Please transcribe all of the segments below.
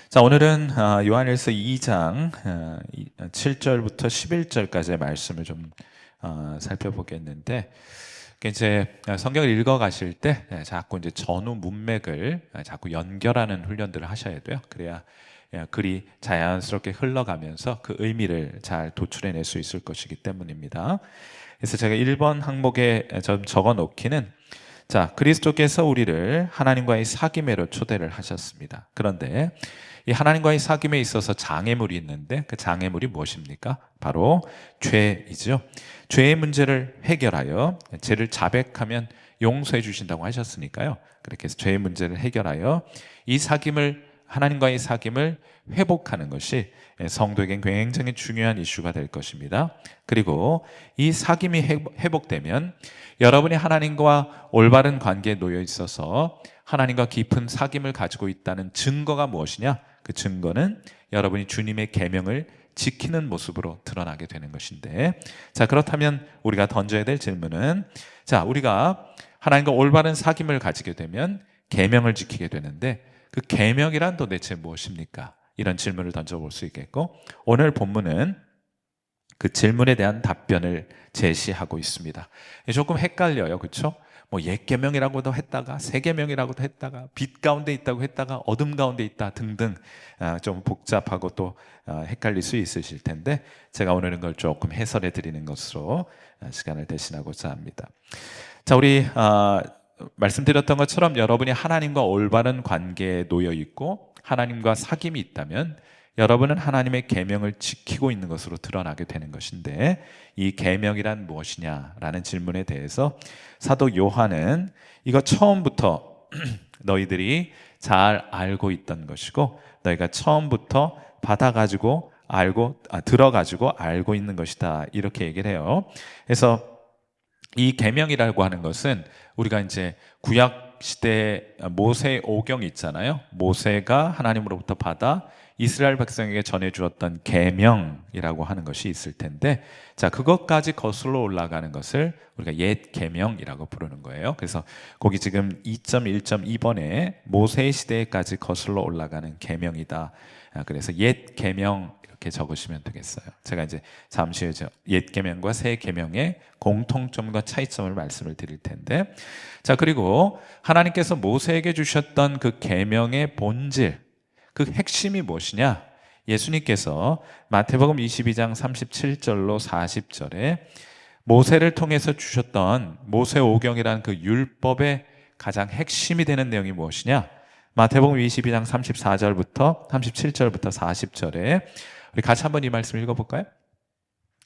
자, 오늘은 요한일서 2장 7절부터 11절까지의 말씀을 좀 살펴보겠는데, 이제 성경을 읽어 가실 때 자꾸 이제 전후 문맥을 자꾸 연결하는 훈련들을 하셔야 돼요. 그래야 글이 자연스럽게 흘러가면서 그 의미를 잘 도출해낼 수 있을 것이기 때문입니다. 그래서 제가 1번 항목에 좀 적어 놓기는, 자, 그리스도께서 우리를 하나님과의 사귐회로 초대를 하셨습니다. 그런데 이 하나님과의 사귐에 있어서 장애물이 있는데, 그 장애물이 무엇입니까? 바로 죄이죠. 죄의 문제를 해결하여 죄를 자백하면 용서해 주신다고 하셨으니까요. 그렇게 해서 죄의 문제를 해결하여 이 사귐을, 하나님과의 사귐을 회복하는 것이 성도에겐 굉장히 중요한 이슈가 될 것입니다. 그리고 이 사귐이 회복되면 여러분이 하나님과 올바른 관계에 놓여 있어서 하나님과 깊은 사귐을 가지고 있다는 증거가 무엇이냐? 그 증거는 여러분이 주님의 계명을 지키는 모습으로 드러나게 되는 것인데, 자, 그렇다면 우리가 던져야 될 질문은, 자, 우리가 하나님과 올바른 사귐을 가지게 되면 계명을 지키게 되는데, 그 계명이란 도대체 무엇입니까? 이런 질문을 던져볼 수 있겠고, 오늘 본문은 그 질문에 대한 답변을 제시하고 있습니다. 조금 헷갈려요, 그렇죠? 뭐 옛 계명이라고도 했다가 새 계명이라고도 했다가 빛 가운데 있다고 했다가 어둠 가운데 있다 등등, 좀 복잡하고 또 헷갈릴 수 있으실 텐데, 제가 오늘은 그걸 조금 해설해 드리는 것으로 시간을 대신하고자 합니다. 자, 우리 말씀드렸던 것처럼 여러분이 하나님과 올바른 관계에 놓여 있고 하나님과 사귐이 있다면 여러분은 하나님의 계명을 지키고 있는 것으로 드러나게 되는 것인데, 이 계명이란 무엇이냐라는 질문에 대해서 사도 요한은 이거 처음부터 너희들이 잘 알고 있던 것이고 너희가 처음부터 받아가지고 들어가지고 알고 있는 것이다, 이렇게 얘기를 해요. 그래서 이 계명이라고 하는 것은 우리가 이제 구약 시대 모세 오경 있잖아요. 모세가 하나님으로부터 받아 이스라엘 백성에게 전해주었던 계명이라고 하는 것이 있을 텐데, 자, 그것까지 거슬러 올라가는 것을 우리가 옛 계명이라고 부르는 거예요. 그래서 거기 지금 2.1.2번에 모세 시대까지 거슬러 올라가는 계명이다. 그래서 옛 계명 이렇게 적으시면 되겠어요. 제가 이제 잠시 후에 옛 계명과 새 계명의 공통점과 차이점을 말씀을 드릴 텐데, 자, 그리고 하나님께서 모세에게 주셨던 그 계명의 본질, 그 핵심이 무엇이냐? 예수님께서 마태복음 22장 37절로 40절에 모세를 통해서 주셨던 모세오경이라는 그 율법의 가장 핵심이 되는 내용이 무엇이냐? 마태복음 22장 34절부터 37절부터 40절에 우리 같이 한번 이 말씀 읽어볼까요?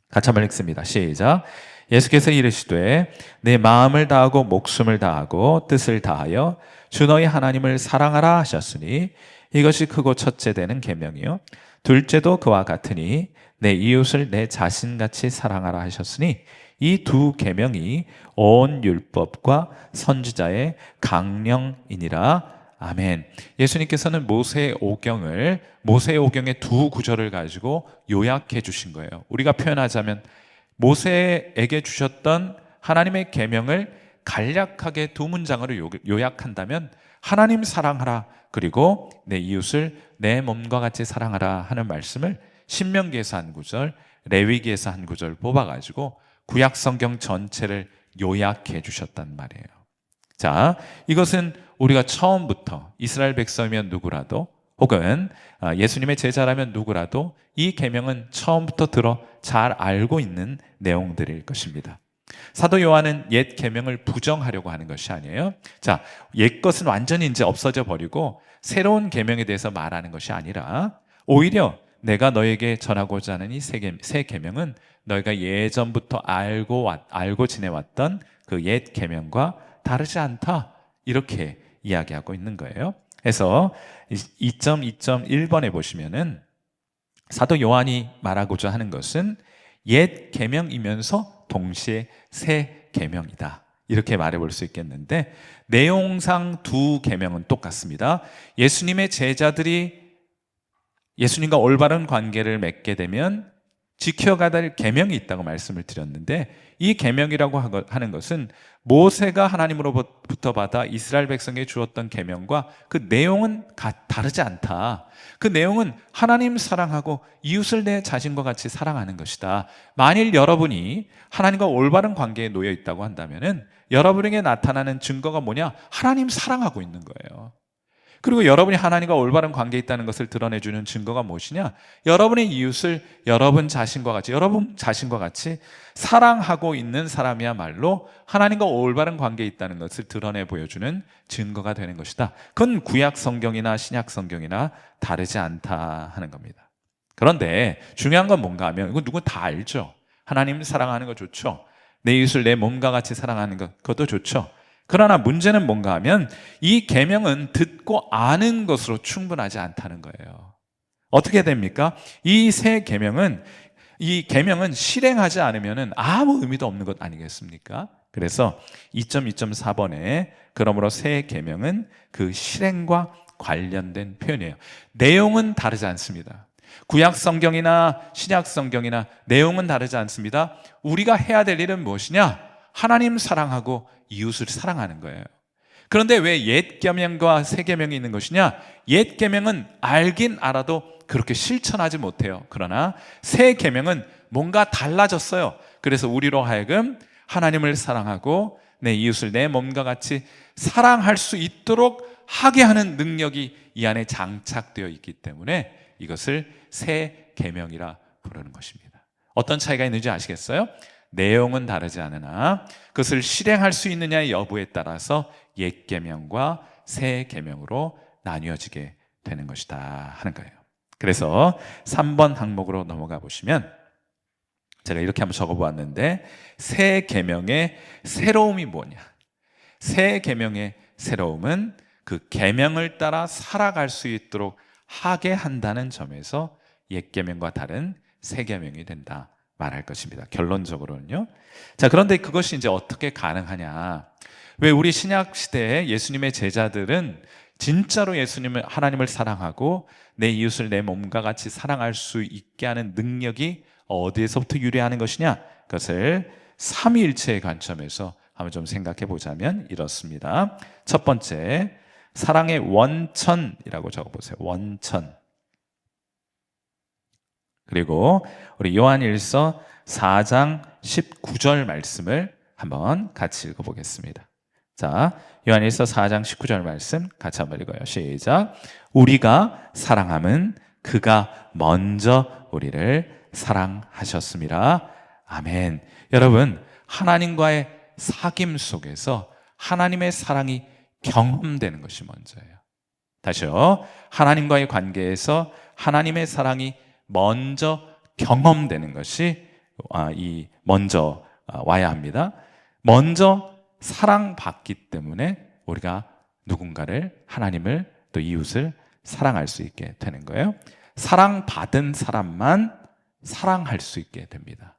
같이 한번 읽습니다. 시작. 예수께서 이르시되 내 마음을 다하고 목숨을 다하고 뜻을 다하여 주 너희 하나님을 사랑하라 하셨으니 이것이 크고 첫째 되는 계명이요 둘째도 그와 같으니 내 이웃을 내 자신같이 사랑하라 하셨으니 이 두 계명이 온 율법과 선지자의 강령이니라. 아멘. 예수님께서는 모세의 오경의 두 구절을 가지고 요약해 주신 거예요. 우리가 표현하자면 모세에게 주셨던 하나님의 계명을 간략하게 두 문장으로 요약한다면, 하나님 사랑하라, 그리고 내 이웃을 내 몸과 같이 사랑하라 하는 말씀을 신명기에서 한 구절, 레위기에서 한 구절 뽑아가지고 구약 성경 전체를 요약해 주셨단 말이에요. 자, 이것은 우리가 처음부터 이스라엘 백성이면 누구라도, 혹은 예수님의 제자라면 누구라도 이 계명은 처음부터 들어 잘 알고 있는 내용들일 것입니다. 사도 요한은 옛 계명을 부정하려고 하는 것이 아니에요. 자, 옛 것은 완전히 이제 없어져 버리고 새로운 계명에 대해서 말하는 것이 아니라, 오히려 내가 너에게 전하고자 하는 이 새 계명은 너희가 예전부터 알고 지내왔던 그 옛 계명과 다르지 않다, 이렇게 이야기하고 있는 거예요. 그래서 2.2.1번에 보시면은 사도 요한이 말하고자 하는 것은 옛 계명이면서 동시에 새 계명이다, 이렇게 말해볼 수 있겠는데, 내용상 두 계명은 똑같습니다. 예수님의 제자들이 예수님과 올바른 관계를 맺게 되면 지켜가야 될 계명이 있다고 말씀을 드렸는데, 이 계명이라고 하는 것은 모세가 하나님으로부터 받아 이스라엘 백성에게 주었던 계명과 그 내용은 다르지 않다. 그 내용은 하나님 사랑하고 이웃을 내 자신과 같이 사랑하는 것이다. 만일 여러분이 하나님과 올바른 관계에 놓여 있다고 한다면은 여러분에게 나타나는 증거가 뭐냐? 하나님 사랑하고 있는 거예요. 그리고 여러분이 하나님과 올바른 관계에 있다는 것을 드러내주는 증거가 무엇이냐? 여러분의 이웃을 여러분 자신과 같이 사랑하고 있는 사람이야말로 하나님과 올바른 관계에 있다는 것을 드러내 보여주는 증거가 되는 것이다. 그건 구약 성경이나 신약 성경이나 다르지 않다 하는 겁니다. 그런데 중요한 건 뭔가 하면, 이거 누군 다 알죠? 하나님 사랑하는 거 좋죠? 내 이웃을 내 몸과 같이 사랑하는 것, 그것도 좋죠? 그러나 문제는 뭔가 하면 이 계명은 듣고 아는 것으로 충분하지 않다는 거예요. 어떻게 됩니까? 이 계명은 실행하지 않으면 아무 의미도 없는 것 아니겠습니까? 그래서 2.2.4번에 그러므로 새 계명은 그 실행과 관련된 표현이에요. 내용은 다르지 않습니다. 구약 성경이나 신약 성경이나 내용은 다르지 않습니다. 우리가 해야 될 일은 무엇이냐? 하나님 사랑하고 이웃을 사랑하는 거예요. 그런데 왜 옛 계명과 새 계명이 있는 것이냐? 옛 계명은 알긴 알아도 그렇게 실천하지 못해요. 그러나 새 계명은 뭔가 달라졌어요. 그래서 우리로 하여금 하나님을 사랑하고 내 이웃을 내 몸과 같이 사랑할 수 있도록 하게 하는 능력이 이 안에 장착되어 있기 때문에 이것을 새 계명이라 부르는 것입니다. 어떤 차이가 있는지 아시겠어요? 내용은 다르지 않으나 그것을 실행할 수 있느냐의 여부에 따라서 옛 계명과 새 계명으로 나뉘어지게 되는 것이다 하는 거예요. 그래서 3번 항목으로 넘어가 보시면 제가 이렇게 한번 적어보았는데, 새 계명의 새로움이 뭐냐? 새 계명의 새로움은 그 계명을 따라 살아갈 수 있도록 하게 한다는 점에서 옛 계명과 다른 새 계명이 된다 말할 것입니다. 결론적으로는요. 자, 그런데 그것이 이제 어떻게 가능하냐? 왜 우리 신약 시대에 예수님의 제자들은 진짜로 하나님을 사랑하고 내 이웃을 내 몸과 같이 사랑할 수 있게 하는 능력이 어디에서부터 유래하는 것이냐? 그것을 삼위일체의 관점에서 한번 좀 생각해 보자면 이렇습니다. 첫 번째, 사랑의 원천이라고 적어보세요. 원천. 그리고 우리 요한일서 4장 19절 말씀을 한번 같이 읽어보겠습니다. 자, 요한일서 4장 19절 말씀 같이 한번 읽어요. 시작. 우리가 사랑함은 그가 먼저 우리를 사랑하셨습니다. 아멘. 여러분, 하나님과의 사귐 속에서 하나님의 사랑이 경험되는 것이 먼저예요. 다시요. 하나님과의 관계에서 하나님의 사랑이 먼저 경험되는 것이 먼저 와야 합니다. 먼저 사랑받기 때문에 우리가 누군가를, 하나님을 또 이웃을 사랑할 수 있게 되는 거예요. 사랑받은 사람만 사랑할 수 있게 됩니다.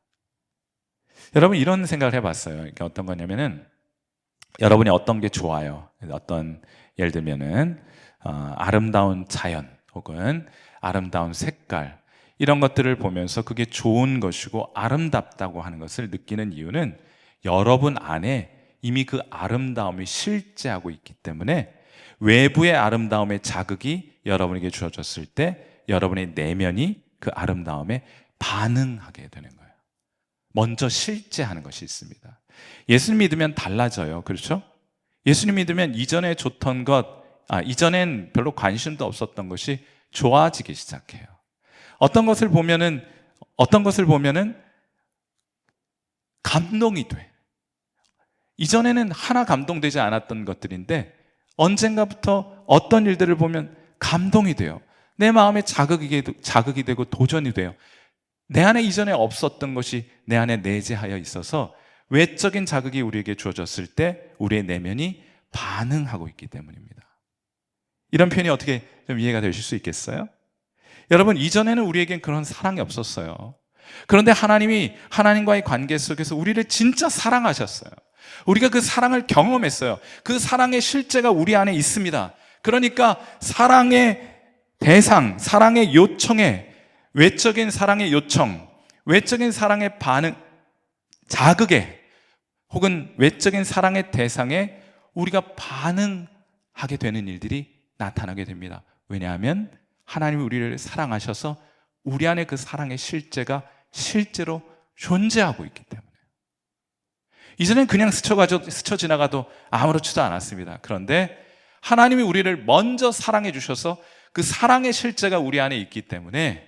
여러분, 이런 생각을 해봤어요. 이게 어떤 거냐면은, 여러분이 어떤 게 좋아요? 예를 들면은 아름다운 자연 혹은 아름다운 색깔, 이런 것들을 보면서 그게 좋은 것이고 아름답다고 하는 것을 느끼는 이유는 여러분 안에 이미 그 아름다움이 실제하고 있기 때문에 외부의 아름다움의 자극이 여러분에게 주어졌을 때 여러분의 내면이 그 아름다움에 반응하게 되는 거예요. 먼저 실제하는 것이 있습니다. 예수님 믿으면 달라져요. 그렇죠? 예수님 믿으면 이전에 좋던 이전엔 별로 관심도 없었던 것이 좋아지기 시작해요. 어떤 것을 보면은 감동이 돼. 이전에는 하나 감동되지 않았던 것들인데 언젠가부터 어떤 일들을 보면 감동이 돼요. 내 마음에 자극이 되고 도전이 돼요. 내 안에 이전에 없었던 것이 내 안에 내재하여 있어서 외적인 자극이 우리에게 주어졌을 때 우리의 내면이 반응하고 있기 때문입니다. 이런 표현이 어떻게 좀 이해가 되실 수 있겠어요? 여러분, 이전에는 우리에겐 그런 사랑이 없었어요. 그런데 하나님이 하나님과의 관계 속에서 우리를 진짜 사랑하셨어요. 우리가 그 사랑을 경험했어요. 그 사랑의 실제가 우리 안에 있습니다. 그러니까 사랑의 대상, 사랑의 요청에, 외적인 사랑의 요청, 외적인 사랑의 반응, 자극에 혹은 외적인 사랑의 대상에 우리가 반응하게 되는 일들이 나타나게 됩니다. 왜냐하면 하나님이 우리를 사랑하셔서 우리 안에 그 사랑의 실제가 실제로 존재하고 있기 때문에. 이전엔 그냥 스쳐 지나가도 아무렇지도 않았습니다. 그런데 하나님이 우리를 먼저 사랑해 주셔서 그 사랑의 실제가 우리 안에 있기 때문에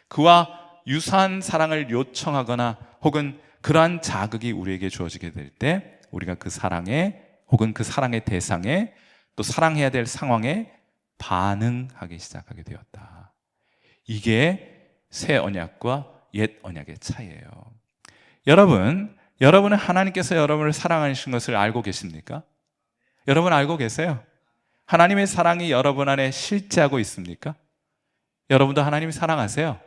그와 유사한 사랑을 요청하거나 혹은 그러한 자극이 우리에게 주어지게 될 때 우리가 그 사랑에 혹은 그 사랑의 대상에 또 사랑해야 될 상황에 반응하기 시작하게 되었다. 이게 새 언약과 옛 언약의 차이예요. 여러분은 하나님께서 여러분을 사랑하시는 것을 알고 계십니까? 여러분 알고 계세요? 하나님의 사랑이 여러분 안에 실제하고 있습니까? 여러분도 하나님 사랑하세요?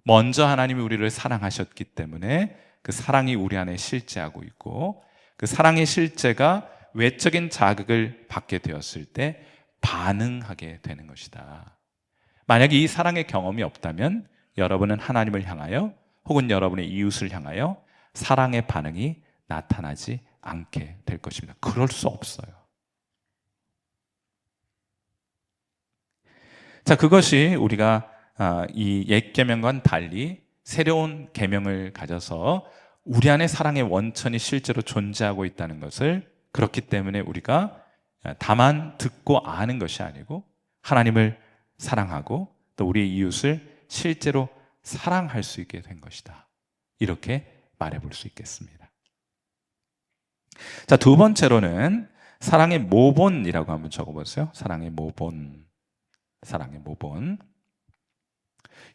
먼저 하나님이 우리를 사랑하셨기 때문에 그 사랑이 우리 안에 실제하고 있고 그 사랑의 실제가 외적인 자극을 받게 되었을 때 반응하게 되는 것이다. 만약에 이 사랑의 경험이 없다면 여러분은 하나님을 향하여 혹은 여러분의 이웃을 향하여 사랑의 반응이 나타나지 않게 될 것입니다. 그럴 수 없어요. 자, 그것이 우리가 이 옛 계명과는 달리 새로운 계명을 가져서 우리 안에 사랑의 원천이 실제로 존재하고 있다는 것을, 그렇기 때문에 우리가 다만 듣고 아는 것이 아니고 하나님을 사랑하고 또 우리의 이웃을 실제로 사랑할 수 있게 된 것이다. 이렇게 말해볼 수 있겠습니다. 자, 두 번째로는 사랑의 모본이라고 한번 적어보세요. 사랑의 모본. 사랑의 모본.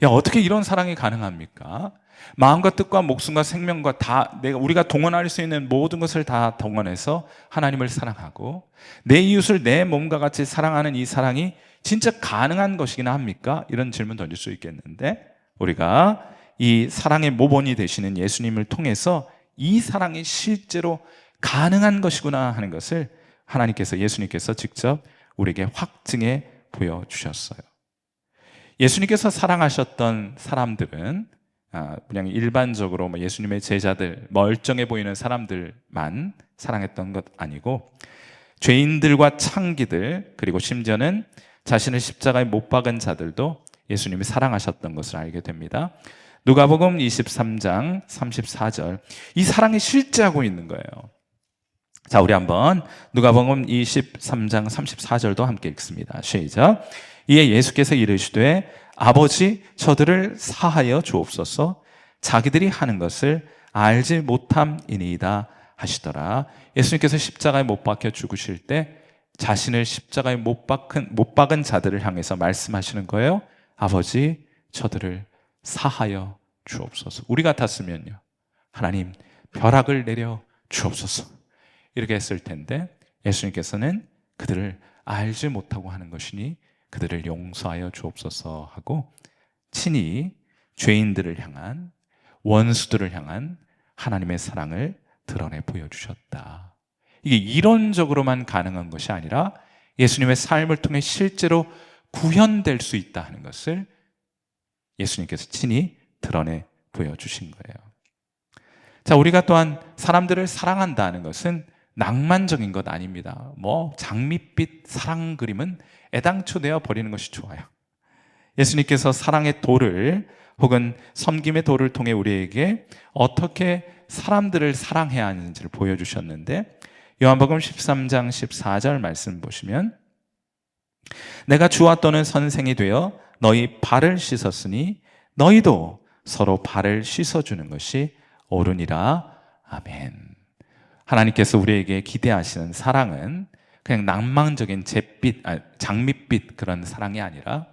야, 어떻게 이런 사랑이 가능합니까? 마음과 뜻과 목숨과 생명과 다 우리가 동원할 수 있는 모든 것을 다 동원해서 하나님을 사랑하고 내 이웃을 내 몸과 같이 사랑하는 이 사랑이 진짜 가능한 것이긴 합니까? 이런 질문 던질 수 있겠는데, 우리가 이 사랑의 모본이 되시는 예수님을 통해서 이 사랑이 실제로 가능한 것이구나 하는 것을 예수님께서 직접 우리에게 확증해 보여주셨어요. 예수님께서 사랑하셨던 사람들은 그냥 일반적으로 예수님의 제자들, 멀쩡해 보이는 사람들만 사랑했던 것 아니고 죄인들과 창기들, 그리고 심지어는 자신을 십자가에 못 박은 자들도 예수님이 사랑하셨던 것을 알게 됩니다. 누가복음 23장 34절, 이 사랑이 실제하고 있는 거예요. 자, 우리 한번 누가복음 23장 34절도 함께 읽습니다. 시작. 이에 예수께서 이르시되 아버지, 저들을 사하여 주옵소서, 자기들이 하는 것을 알지 못함이니이다 하시더라. 예수님께서 십자가에 못 박혀 죽으실 때 자신을 십자가에 못 박은 자들을 향해서 말씀하시는 거예요. 아버지, 저들을 사하여 주옵소서. 우리 같았으면요, 하나님, 벼락을 내려 주옵소서, 이렇게 했을 텐데 예수님께서는 그들을 알지 못하고 하는 것이니 그들을 용서하여 주옵소서 하고 친히 죄인들을 향한, 원수들을 향한 하나님의 사랑을 드러내 보여주셨다. 이게 이론적으로만 가능한 것이 아니라 예수님의 삶을 통해 실제로 구현될 수 있다 하는 것을 예수님께서 친히 드러내 보여주신 거예요. 자, 우리가 또한 사람들을 사랑한다는 것은 낭만적인 것 아닙니다. 장밋빛 사랑 그림은 애당초 내어 버리는 것이 좋아요. 예수님께서 사랑의 도를 혹은 섬김의 도를 통해 우리에게 어떻게 사람들을 사랑해야 하는지를 보여주셨는데, 요한복음 13장 14절 말씀 보시면, 내가 주와 또는 선생이 되어 너희 발을 씻었으니 너희도 서로 발을 씻어주는 것이 옳으니라. 아멘. 하나님께서 우리에게 기대하시는 사랑은 그냥 낭만적인 장밋빛 그런 사랑이 아니라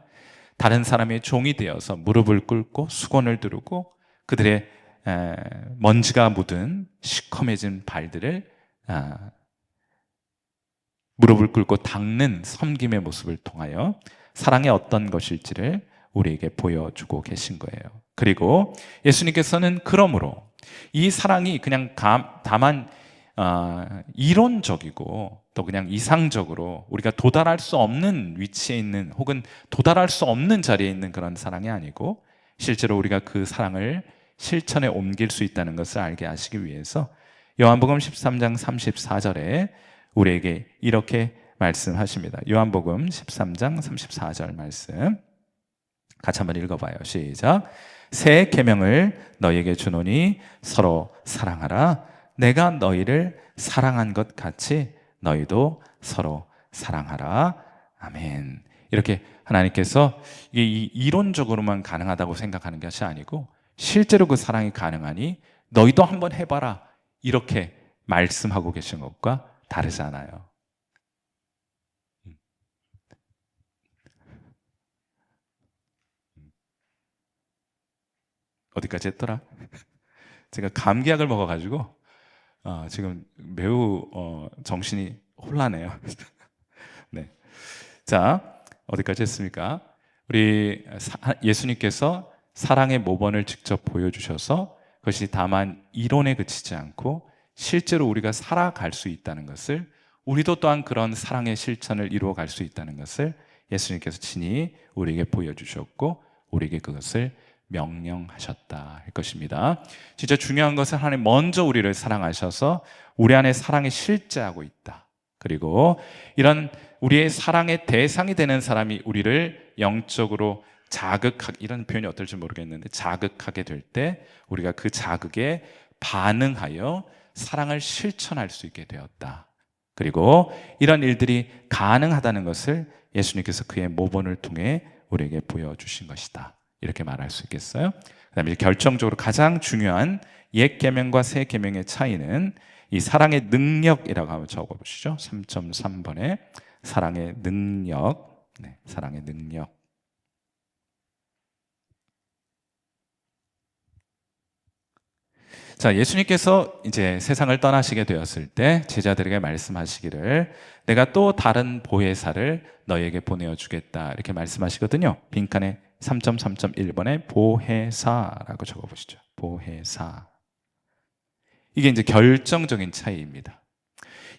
다른 사람의 종이 되어서 무릎을 꿇고 수건을 두르고 그들의 먼지가 묻은 시커매진 발들을 무릎을 꿇고 닦는 섬김의 모습을 통하여 사랑이 어떤 것일지를 우리에게 보여주고 계신 거예요. 그리고 예수님께서는 그러므로 이 사랑이 그냥 다만 이론적이고 또 그냥 이상적으로 우리가 도달할 수 없는 위치에 있는 혹은 도달할 수 없는 자리에 있는 그런 사랑이 아니고, 실제로 우리가 그 사랑을 실천에 옮길 수 있다는 것을 알게 하시기 위해서 요한복음 13장 34절에 우리에게 이렇게 말씀하십니다. 요한복음 13장 34절 말씀 같이 한번 읽어봐요. 시작. 새 계명을 너희에게 주노니 서로 사랑하라. 내가 너희를 사랑한 것 같이 너희도 서로 사랑하라. 아멘. 이렇게 하나님께서 이게 이론적으로만 가능하다고 생각하는 것이 아니고 실제로 그 사랑이 가능하니 너희도 한번 해봐라. 이렇게 말씀하고 계신 것과 다르잖아요. 어디까지 했더라? 제가 감기약을 먹어가지고 지금 매우 정신이 혼란해요. 네. 자, 어디까지 했습니까? 우리 예수님께서 사랑의 모범을 직접 보여주셔서 그것이 다만 이론에 그치지 않고 실제로 우리가 살아갈 수 있다는 것을, 우리도 또한 그런 사랑의 실천을 이루어갈 수 있다는 것을 예수님께서 친히 우리에게 보여주셨고 우리에게 그것을 명령하셨다 할 것입니다. 진짜 중요한 것은 하나님 먼저 우리를 사랑하셔서 우리 안에 사랑이 실제하고 있다. 그리고 이런 우리의 사랑의 대상이 되는 사람이 우리를 영적으로 이런 표현이 어떨지 모르겠는데 자극하게 될 때 우리가 그 자극에 반응하여 사랑을 실천할 수 있게 되었다. 그리고 이런 일들이 가능하다는 것을 예수님께서 그의 모본을 통해 우리에게 보여주신 것이다. 이렇게 말할 수 있겠어요? 그 다음에 결정적으로 가장 중요한 옛 계명과 새 계명의 차이는 이 사랑의 능력이라고 한번 적어보시죠. 3.3번에 사랑의 능력. 네, 사랑의 능력. 자, 예수님께서 이제 세상을 떠나시게 되었을 때 제자들에게 말씀하시기를 내가 또 다른 보혜사를 너희에게 보내어 주겠다 이렇게 말씀하시거든요. 빈칸에 3.3.1번에 보혜사라고 적어보시죠. 보혜사. 이게 이제 결정적인 차이입니다.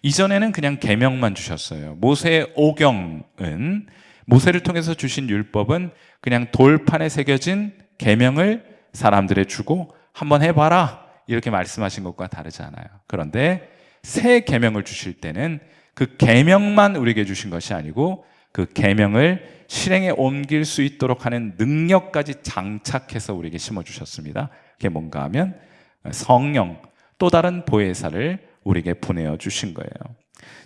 이전에는 그냥 계명만 주셨어요. 모세의 오경은, 모세를 통해서 주신 율법은 그냥 돌판에 새겨진 계명을 사람들에 주고 한번 해봐라 이렇게 말씀하신 것과 다르지 않아요. 그런데 새 계명을 주실 때는 그 계명만 우리에게 주신 것이 아니고 그 계명을 실행에 옮길 수 있도록 하는 능력까지 장착해서 우리에게 심어주셨습니다. 그게 뭔가 하면 성령, 또 다른 보혜사를 우리에게 보내어 주신 거예요.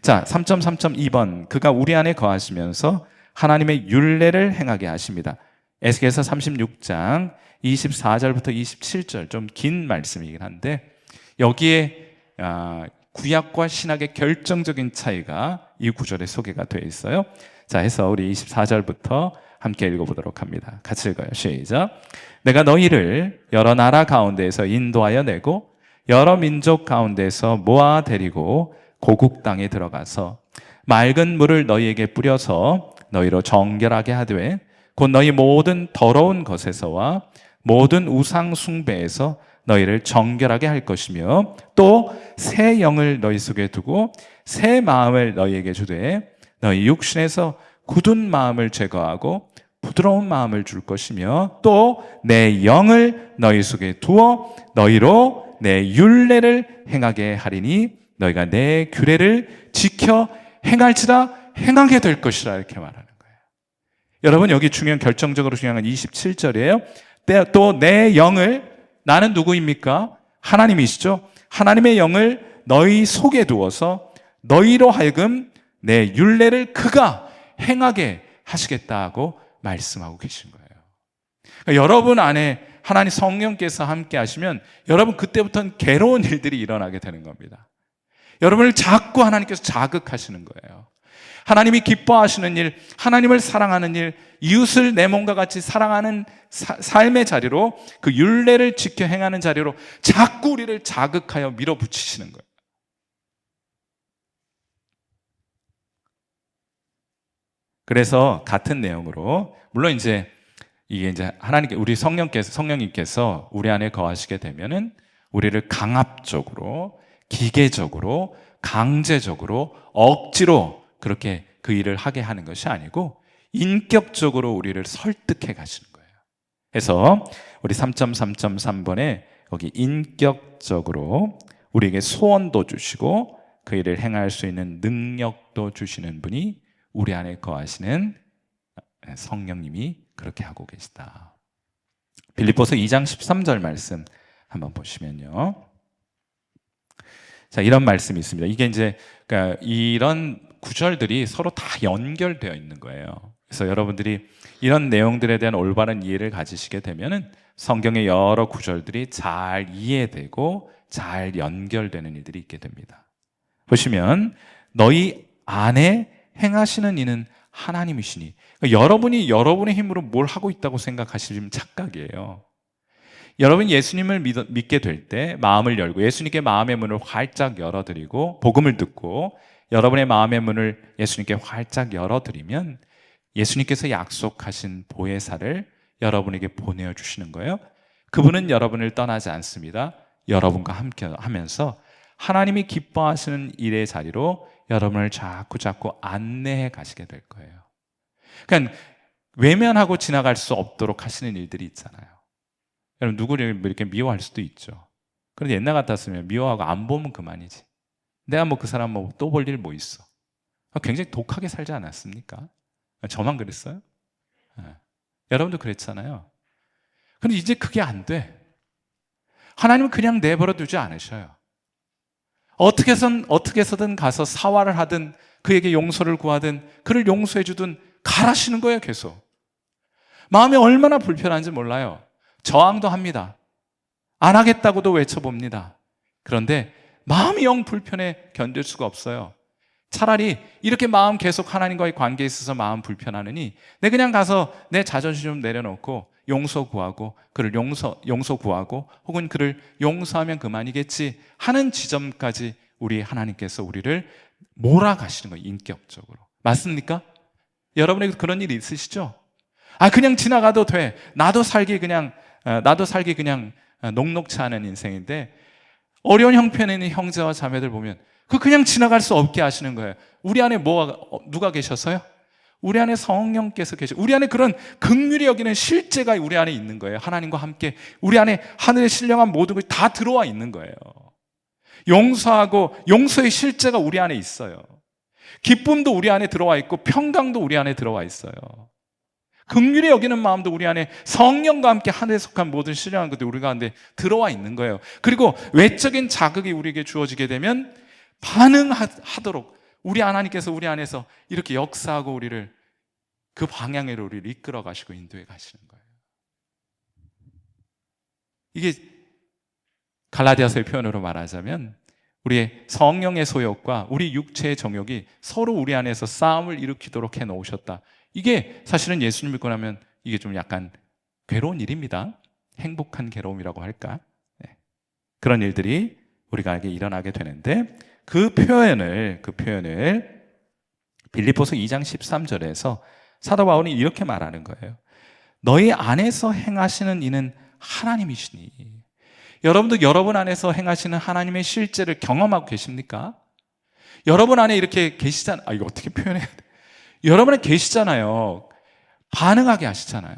자, 3.3.2번 그가 우리 안에 거하시면서 하나님의 율례를 행하게 하십니다. 에스겔서 36장 24절부터 27절 좀 긴 말씀이긴 한데 여기에 구약과 신약의 결정적인 차이가 이 구절에 소개가 되어 있어요. 자, 해서 우리 24절부터 함께 읽어보도록 합니다. 같이 읽어요. 시작. 내가 너희를 여러 나라 가운데에서 인도하여 내고 여러 민족 가운데에서 모아 데리고 고국 땅에 들어가서 맑은 물을 너희에게 뿌려서 너희로 정결하게 하되 곧 너희 모든 더러운 것에서와 모든 우상 숭배에서 너희를 정결하게 할 것이며 또 새 영을 너희 속에 두고 새 마음을 너희에게 주되 너희 육신에서 굳은 마음을 제거하고 부드러운 마음을 줄 것이며 또 내 영을 너희 속에 두어 너희로 내 율례를 행하게 하리니 너희가 내 규례를 지켜 행할지라 행하게 될 것이라 이렇게 말하는 거예요. 여러분 여기 결정적으로 중요한 건 27절이에요. 또 내 영을, 나는 누구입니까? 하나님이시죠. 하나님의 영을 너희 속에 두어서 너희로 하여금 내 율례를 그가 행하게 하시겠다고 말씀하고 계신 거예요. 그러니까 여러분 안에 하나님 성령께서 함께 하시면 여러분 그때부터는 괴로운 일들이 일어나게 되는 겁니다. 여러분을 자꾸 하나님께서 자극하시는 거예요. 하나님이 기뻐하시는 일, 하나님을 사랑하는 일, 이웃을 내 몸과 같이 사랑하는 삶의 자리로, 그 율례를 지켜 행하는 자리로 자꾸 우리를 자극하여 밀어붙이시는 거예요. 그래서 같은 내용으로, 물론 이게 이제 우리 성령님께서 우리 안에 거하시게 되면은 우리를 강압적으로, 기계적으로, 강제적으로, 억지로 그렇게 그 일을 하게 하는 것이 아니고 인격적으로 우리를 설득해 가시는 거예요. 그래서 우리 3.3.3번에 여기 인격적으로 우리에게 소원도 주시고 그 일을 행할 수 있는 능력도 주시는 분이 우리 안에 거하시는 성령님이 그렇게 하고 계시다. 빌립보서 2장 13절 말씀 한번 보시면요. 자, 이런 말씀이 있습니다. 이게 이제 그러니까 이런 구절들이 서로 다 연결되어 있는 거예요. 그래서 여러분들이 이런 내용들에 대한 올바른 이해를 가지시게 되면은 성경의 여러 구절들이 잘 이해되고 잘 연결되는 일들이 있게 됩니다. 보시면 너희 안에 행하시는 이는 하나님이시니, 그러니까 여러분이 여러분의 힘으로 뭘 하고 있다고 생각하시면 착각이에요. 여러분 예수님을 믿게 될 때 마음을 열고 예수님께 마음의 문을 활짝 열어드리고 복음을 듣고 여러분의 마음의 문을 예수님께 활짝 열어드리면 예수님께서 약속하신 보혜사를 여러분에게 보내주시는 거예요. 그분은 여러분을 떠나지 않습니다. 여러분과 함께 하면서 하나님이 기뻐하시는 일의 자리로 여러분을 자꾸 안내해 가시게 될 거예요. 그러니까 외면하고 지나갈 수 없도록 하시는 일들이 있잖아요. 여러분 누구를 이렇게 미워할 수도 있죠. 그런데 옛날 같았으면 미워하고 안 보면 그만이지. 내가 뭐 그 사람 뭐 또 볼 일 뭐 있어. 굉장히 독하게 살지 않았습니까? 저만 그랬어요? 여러분도 그랬잖아요. 근데 이제 그게 안 돼. 하나님은 그냥 내버려 두지 않으셔요. 어떻게 해서든 가서 사활을 하든 그에게 용서를 구하든 그를 용서해 주든 가라시는 거예요, 계속. 마음이 얼마나 불편한지 몰라요. 저항도 합니다. 안 하겠다고도 외쳐봅니다. 그런데 마음이 영 불편해 견딜 수가 없어요. 차라리 이렇게 마음 계속 하나님과의 관계에 있어서 마음 불편하느니 내 그냥 가서 내 자존심 좀 내려놓고 용서 구하고 그를 용서 구하고 혹은 그를 용서하면 그만이겠지 하는 지점까지 우리 하나님께서 우리를 몰아가시는 거예요. 인격적으로. 맞습니까? 여러분에게 그런 일이 있으시죠? 그냥 지나가도 돼. 나도 살기 그냥 녹록치 않은 인생인데 어려운 형편에 있는 형제와 자매들 보면 그냥 지나갈 수 없게 하시는 거예요. 우리 안에 누가 계셔서요? 우리 안에 성령께서 우리 안에 그런 긍휼히 여기는 실제가 우리 안에 있는 거예요. 하나님과 함께 우리 안에 하늘의 신령한 모든 것이 다 들어와 있는 거예요. 용서하고 용서의 실제가 우리 안에 있어요. 기쁨도 우리 안에 들어와 있고 평강도 우리 안에 들어와 있어요. 긍휼히 여기는 마음도 우리 안에 성령과 함께 하늘에 속한 모든 신령한 것들이 우리 가운데 들어와 있는 거예요. 그리고 외적인 자극이 우리에게 주어지게 되면 반응하도록 우리 하나님께서 우리 안에서 이렇게 역사하고 우리를 그 방향으로 우리를 이끌어 가시고 인도해 가시는 거예요. 이게 갈라디아서의 표현으로 말하자면 우리의 성령의 소욕과 우리 육체의 정욕이 서로 우리 안에서 싸움을 일으키도록 해 놓으셨다. 이게 사실은 예수님 믿고 나면 이게 좀 약간 괴로운 일입니다. 행복한 괴로움이라고 할까? 네. 그런 일들이 우리가 일어나게 되는데 그 표현을 빌립보서 2장 13절에서 사도 바울이 이렇게 말하는 거예요. 너희 안에서 행하시는 이는 하나님이시니. 여러분도 여러분 안에서 행하시는 하나님의 실제를 경험하고 계십니까? 여러분 안에 이렇게 계시잖아요. 이거 어떻게 표현해야 돼? 여러분 안에 계시잖아요. 반응하게 하시잖아요.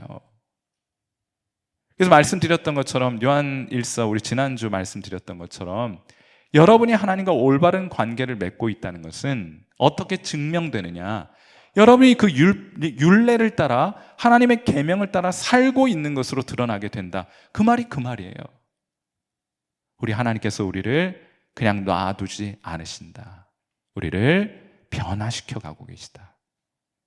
그래서 말씀드렸던 것처럼 요한 1서 우리 지난주 말씀드렸던 것처럼 여러분이 하나님과 올바른 관계를 맺고 있다는 것은 어떻게 증명되느냐? 여러분이 그 율례를 따라 하나님의 계명을 따라 살고 있는 것으로 드러나게 된다. 그 말이 그 말이에요. 우리 하나님께서 우리를 그냥 놔두지 않으신다. 우리를 변화시켜 가고 계시다.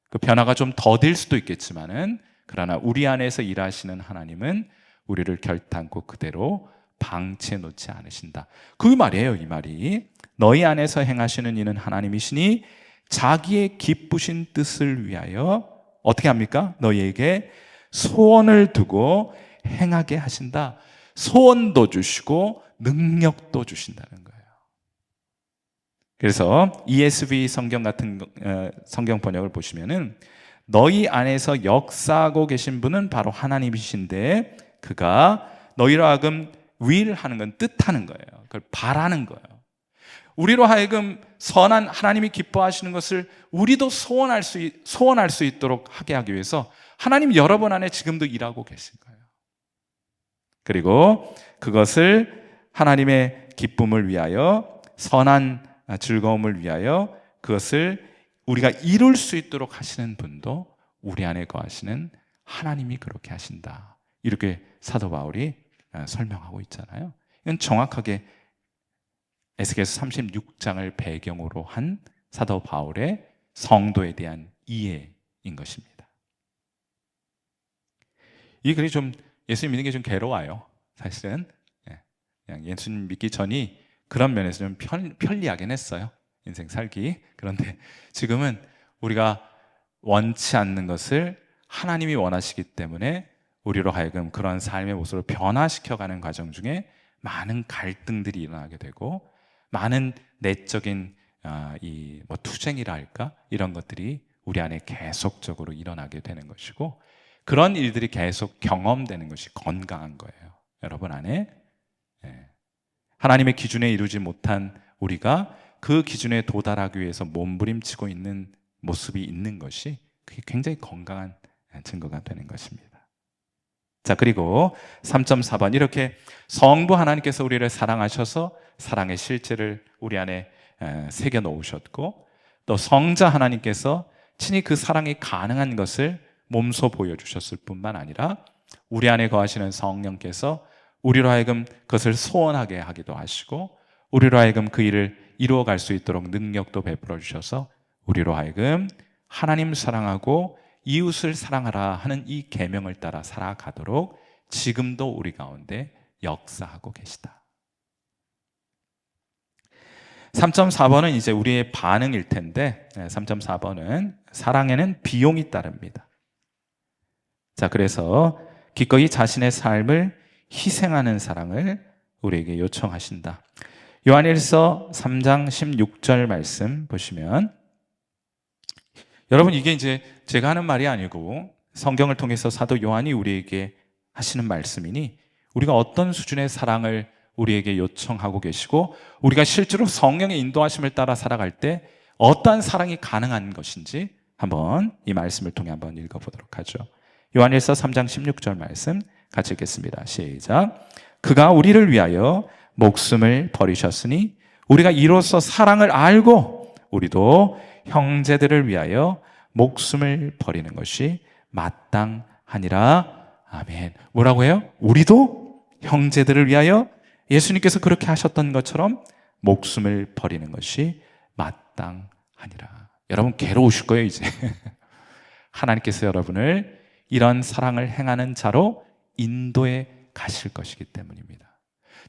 그 변화가 좀 더딜 수도 있겠지만은 그러나 우리 안에서 일하시는 하나님은 우리를 결단코 그대로 방치해 놓지 않으신다. 그 말이에요, 이 말이. 너희 안에서 행하시는 이는 하나님이시니 자기의 기쁘신 뜻을 위하여 어떻게 합니까? 너희에게 소원을 두고 행하게 하신다. 소원도 주시고 능력도 주신다는 거예요. 그래서 ESV 성경 같은 성경 번역을 보시면은 너희 안에서 역사하고 계신 분은 바로 하나님이신데 그가 너희로 하여금 will하는 건 뜻하는 거예요. 그걸 바라는 거예요. 우리로 하여금 선한 하나님이 기뻐하시는 것을 우리도 소원할 수 있도록 하게 하기 위해서 하나님 여러분 안에 지금도 일하고 계신 거예요. 그리고 그것을 하나님의 기쁨을 위하여, 선한 즐거움을 위하여 그것을 우리가 이룰 수 있도록 하시는 분도 우리 안에 거하시는 하나님이 그렇게 하신다. 이렇게 사도 바울이 설명하고 있잖아요. 이건 정확하게 에스겔서 36장을 배경으로 한 사도 바울의 성도에 대한 이해인 것입니다. 이 글이 좀 예수님 믿는 게 좀 괴로워요. 사실은 그냥 예수님 믿기 전이 그런 면에서 좀 편리하긴 했어요. 인생 살기. 그런데 지금은 우리가 원치 않는 것을 하나님이 원하시기 때문에 우리로 하여금 그런 삶의 모습으로 변화시켜가는 과정 중에 많은 갈등들이 일어나게 되고, 많은 내적인 투쟁이라 할까, 이런 것들이 우리 안에 계속적으로 일어나게 되는 것이고, 그런 일들이 계속 경험되는 것이 건강한 거예요. 여러분 안에 하나님의 기준에 이루지 못한 우리가 그 기준에 도달하기 위해서 몸부림치고 있는 모습이 있는 것이, 그게 굉장히 건강한 증거가 되는 것입니다. 자, 그리고 3.4번, 이렇게 성부 하나님께서 우리를 사랑하셔서 사랑의 실제를 우리 안에 새겨 놓으셨고, 또 성자 하나님께서 친히 그 사랑이 가능한 것을 몸소 보여주셨을 뿐만 아니라 우리 안에 거하시는 성령께서 우리로 하여금 그것을 소원하게 하기도 하시고, 우리로 하여금 그 일을 이루어갈 수 있도록 능력도 베풀어 주셔서 우리로 하여금 하나님 사랑하고 이웃을 사랑하라 하는 이 계명을 따라 살아가도록 지금도 우리 가운데 역사하고 계시다. 3.4번은 이제 우리의 반응일 텐데, 3.4번은 사랑에는 비용이 따릅니다. 자, 그래서 기꺼이 자신의 삶을 희생하는 사랑을 우리에게 요청하신다. 요한일서 3장 16절 말씀 보시면, 여러분 이게 이제 제가 하는 말이 아니고 성경을 통해서 사도 요한이 우리에게 하시는 말씀이니, 우리가 어떤 수준의 사랑을 우리에게 요청하고 계시고 우리가 실제로 성령의 인도하심을 따라 살아갈 때 어떠한 사랑이 가능한 것인지 한번 이 말씀을 통해 한번 읽어보도록 하죠. 요한일서 3장 16절 말씀 같이 읽겠습니다. 시작. 그가 우리를 위하여 목숨을 버리셨으니 우리가 이로써 사랑을 알고 우리도 형제들을 위하여 목숨을 버리는 것이 마땅하니라. 아멘. 뭐라고 해요? 우리도 형제들을 위하여 예수님께서 그렇게 하셨던 것처럼 목숨을 버리는 것이 마땅하니라. 여러분 괴로우실 거예요 이제. 하나님께서 여러분을 이런 사랑을 행하는 자로 인도해 가실 것이기 때문입니다.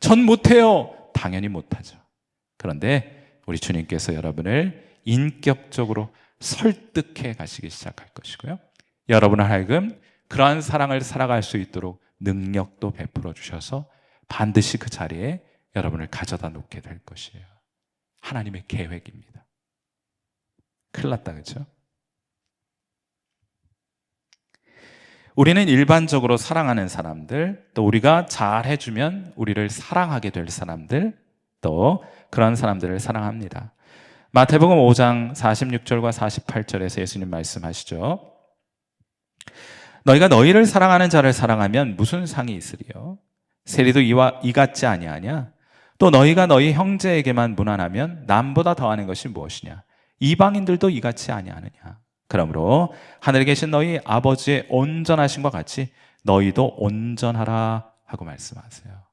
전 못해요. 당연히 못하죠. 그런데 우리 주님께서 여러분을 인격적으로 설득해 가시기 시작할 것이고요, 여러분을 하여금 그러한 사랑을 살아갈 수 있도록 능력도 베풀어 주셔서 반드시 그 자리에 여러분을 가져다 놓게 될 것이에요. 하나님의 계획입니다. 큰일 났다, 그렇죠? 우리는 일반적으로 사랑하는 사람들, 또 우리가 잘 해주면 우리를 사랑하게 될 사람들, 또 그런 사람들을 사랑합니다. 마태복음 5장 46절과 48절에서 예수님 말씀하시죠. 너희가 너희를 사랑하는 자를 사랑하면 무슨 상이 있으리요? 세리도 이같지 아니하냐? 또 너희가 너희 형제에게만 무난하면 남보다 더하는 것이 무엇이냐? 이방인들도 이같이 아니하느냐? 그러므로 하늘에 계신 너희 아버지의 온전하심과 같이 너희도 온전하라 하고 말씀하세요.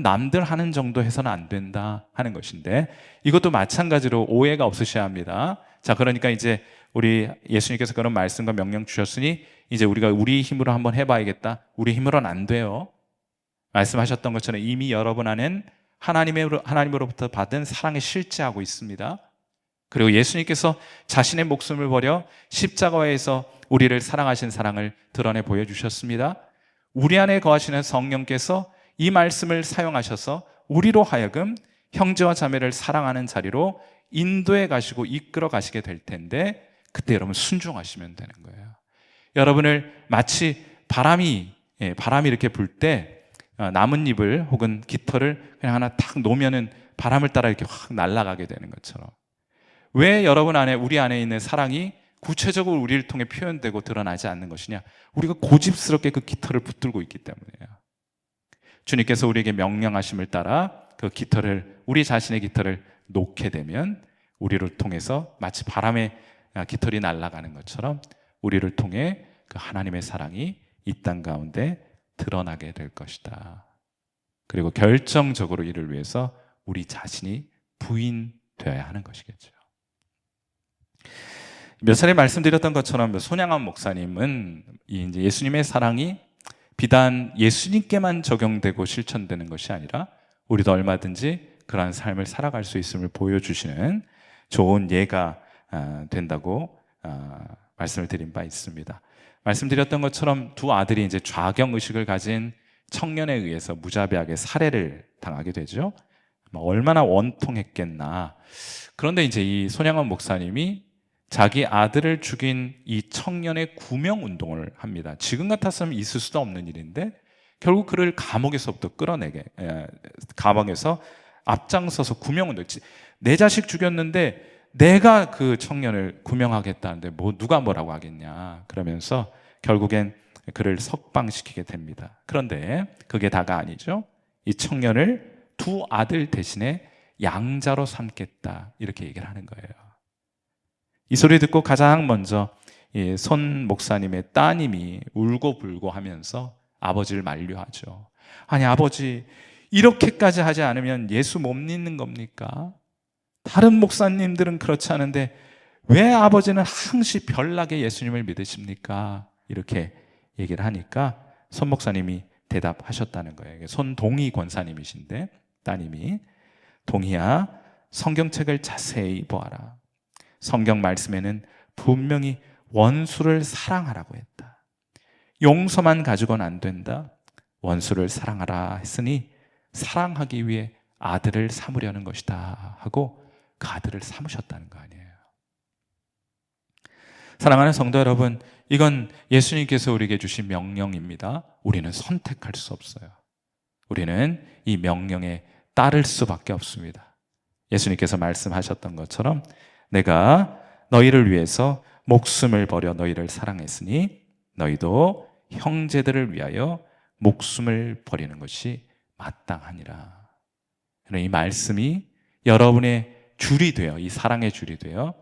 남들 하는 정도 해서는 안 된다 하는 것인데, 이것도 마찬가지로 오해가 없으셔야 합니다. 자, 그러니까 이제 우리 예수님께서 그런 말씀과 명령 주셨으니 이제 우리가 우리 힘으로 한번 해봐야겠다. 우리 힘으로는 안 돼요. 말씀하셨던 것처럼 이미 여러분 안엔 하나님으로부터 받은 사랑이 실제하고 있습니다. 그리고 예수님께서 자신의 목숨을 버려 십자가에서 우리를 사랑하신 사랑을 드러내 보여주셨습니다. 우리 안에 거하시는 성령께서 이 말씀을 사용하셔서 우리로 하여금 형제와 자매를 사랑하는 자리로 인도해 가시고 이끌어 가시게 될 텐데, 그때 여러분 순종하시면 되는 거예요. 여러분을 마치 바람이 이렇게 불 때 나뭇잎을 혹은 깃털을 그냥 하나 탁 놓으면은 바람을 따라 이렇게 확 날아가게 되는 것처럼, 왜 여러분 안에, 우리 안에 있는 사랑이 구체적으로 우리를 통해 표현되고 드러나지 않는 것이냐? 우리가 고집스럽게 그 깃털을 붙들고 있기 때문이에요. 주님께서 우리에게 명령하심을 따라 그 깃털을, 우리 자신의 깃털을 놓게 되면 우리를 통해서 마치 바람에 깃털이 날아가는 것처럼 우리를 통해 그 하나님의 사랑이 이 땅 가운데 드러나게 될 것이다. 그리고 결정적으로 이를 위해서 우리 자신이 부인되어야 하는 것이겠죠. 몇 차례 말씀드렸던 것처럼 손양원 목사님은 이제 예수님의 사랑이 비단 예수님께만 적용되고 실천되는 것이 아니라 우리도 얼마든지 그러한 삶을 살아갈 수 있음을 보여주시는 좋은 예가 된다고 말씀을 드린 바 있습니다. 말씀드렸던 것처럼 두 아들이 이제 좌경 의식을 가진 청년에 의해서 무자비하게 살해를 당하게 되죠. 얼마나 원통했겠나. 그런데 이제 이 손양원 목사님이 자기 아들을 죽인 이 청년의 구명 운동을 합니다. 지금 같았으면 있을 수도 없는 일인데 결국 그를 감옥에서부터 끌어내게, 감옥에서 앞장서서 구명 운동. 내 자식 죽였는데 내가 그 청년을 구명하겠다는데 누가 뭐라고 하겠냐. 그러면서 결국엔 그를 석방시키게 됩니다. 그런데 그게 다가 아니죠. 이 청년을 두 아들 대신에 양자로 삼겠다, 이렇게 얘기를 하는 거예요. 이 소리 듣고 가장 먼저 손 목사님의 따님이 울고불고 하면서 아버지를 만류하죠. 아니 아버지, 이렇게까지 하지 않으면 예수 못 믿는 겁니까? 다른 목사님들은 그렇지 않은데 왜 아버지는 항시 별나게 예수님을 믿으십니까? 이렇게 얘기를 하니까 손 목사님이 대답하셨다는 거예요. 손동희 권사님이신데 따님이, 동희야, 성경책을 자세히 보아라. 성경 말씀에는 분명히 원수를 사랑하라고 했다. 용서만 가지고는 안 된다. 원수를 사랑하라 했으니 사랑하기 위해 아들을 삼으려는 것이다 하고 그 아들을 삼으셨다는 거 아니에요. 사랑하는 성도 여러분, 이건 예수님께서 우리에게 주신 명령입니다. 우리는 선택할 수 없어요. 우리는 이 명령에 따를 수밖에 없습니다. 예수님께서 말씀하셨던 것처럼 내가 너희를 위해서 목숨을 버려 너희를 사랑했으니 너희도 형제들을 위하여 목숨을 버리는 것이 마땅하니라. 이 말씀이 여러분의 줄이 되어, 이 사랑의 줄이 되어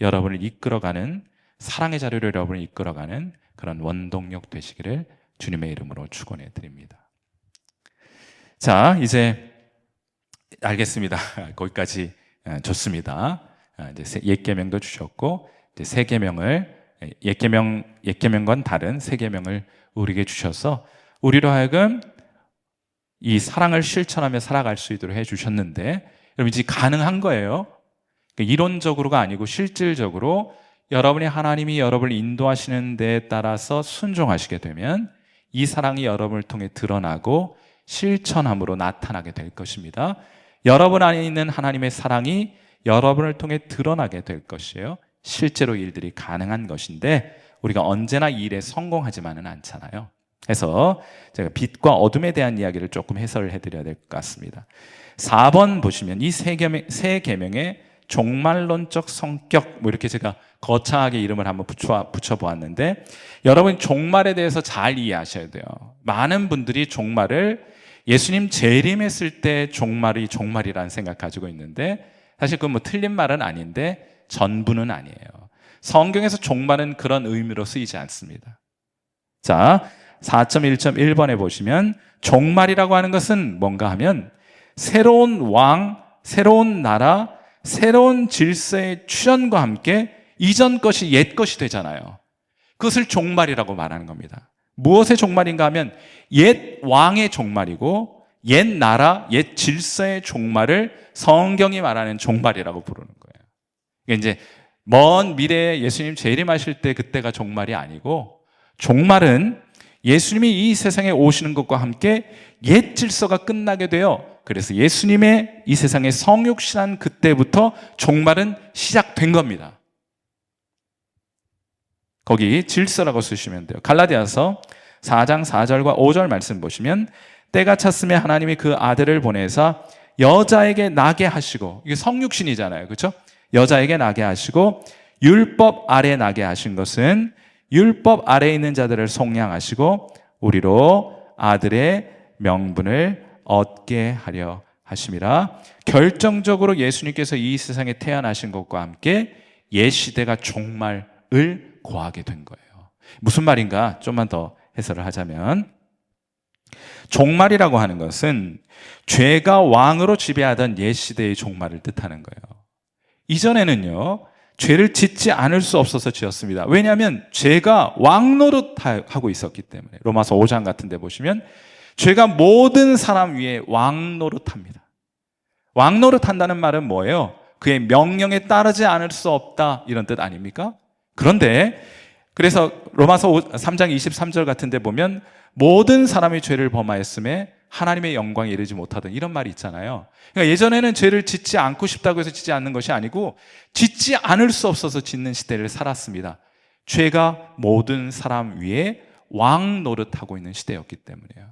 여러분을 이끌어가는, 사랑의 자리로 여러분을 이끌어가는 그런 원동력 되시기를 주님의 이름으로 축원해 드립니다. 자, 이제 알겠습니다. 거기까지 좋습니다. 이제 옛 계명도 주셨고 이제 새 계명을, 옛 계명과는 다른 새 계명을 우리에게 주셔서 우리로 하여금 이 사랑을 실천하며 살아갈 수 있도록 해 주셨는데, 여러분 이제 가능한 거예요. 이론적으로가 아니고 실질적으로 여러분이 하나님이 여러분을 인도하시는 데에 따라서 순종하시게 되면 이 사랑이 여러분을 통해 드러나고 실천함으로 나타나게 될 것입니다. 여러분 안에 있는 하나님의 사랑이 여러분을 통해 드러나게 될 것이에요. 실제로 일들이 가능한 것인데 우리가 언제나 이 일에 성공하지만은 않잖아요. 그래서 제가 빛과 어둠에 대한 이야기를 조금 해설을 해드려야 될 것 같습니다. 4번 보시면 이 새 계명의 종말론적 성격, 이렇게 제가 거창하게 이름을 한번 붙여보았는데, 여러분 종말에 대해서 잘 이해하셔야 돼요. 많은 분들이 종말을 예수님 재림했을 때 종말이 종말이라는 생각 가지고 있는데, 사실 그건 틀린 말은 아닌데 전부는 아니에요. 성경에서 종말은 그런 의미로 쓰이지 않습니다. 자, 4.1.1번에 보시면 종말이라고 하는 것은 뭔가 하면 새로운 왕, 새로운 나라, 새로운 질서의 출현과 함께 이전 것이 옛 것이 되잖아요. 그것을 종말이라고 말하는 겁니다. 무엇의 종말인가 하면 옛 왕의 종말이고 옛 나라, 옛 질서의 종말을 성경이 말하는 종말이라고 부르는 거예요. 그러니까 이제 먼 미래에 예수님 재림하실 때 그때가 종말이 아니고, 종말은 예수님이 이 세상에 오시는 것과 함께 옛 질서가 끝나게 되어, 그래서 예수님의 이 세상에 성육신한 그때부터 종말은 시작된 겁니다. 거기 질서라고 쓰시면 돼요. 갈라디아서 4장 4절과 5절 말씀 보시면 때가 찼음에 하나님이 그 아들을 보내사 여자에게 나게 하시고, 이게 성육신이잖아요, 그렇죠? 여자에게 나게 하시고 율법 아래 나게 하신 것은 율법 아래에 있는 자들을 속량하시고 우리로 아들의 명분을 얻게 하려 하심이라. 결정적으로 예수님께서 이 세상에 태어나신 것과 함께 옛 시대가 종말을 고하게 된 거예요. 무슨 말인가? 좀만 더 해설을 하자면, 종말이라고 하는 것은 죄가 왕으로 지배하던 옛 시대의 종말을 뜻하는 거예요. 이전에는요, 죄를 짓지 않을 수 없어서 지었습니다. 왜냐하면 죄가 왕노릇하고 있었기 때문에. 로마서 5장 같은 데 보시면 죄가 모든 사람 위에 왕노릇합니다. 왕노릇한다는 말은 뭐예요? 그의 명령에 따르지 않을 수 없다, 이런 뜻 아닙니까? 그런데 그래서 로마서 3장 23절 같은 데 보면 모든 사람이 죄를 범하였음에 하나님의 영광에 이르지 못하던, 이런 말이 있잖아요. 그러니까 예전에는 죄를 짓지 않고 싶다고 해서 짓지 않는 것이 아니고 짓지 않을 수 없어서 짓는 시대를 살았습니다. 죄가 모든 사람 위에 왕 노릇하고 있는 시대였기 때문이에요.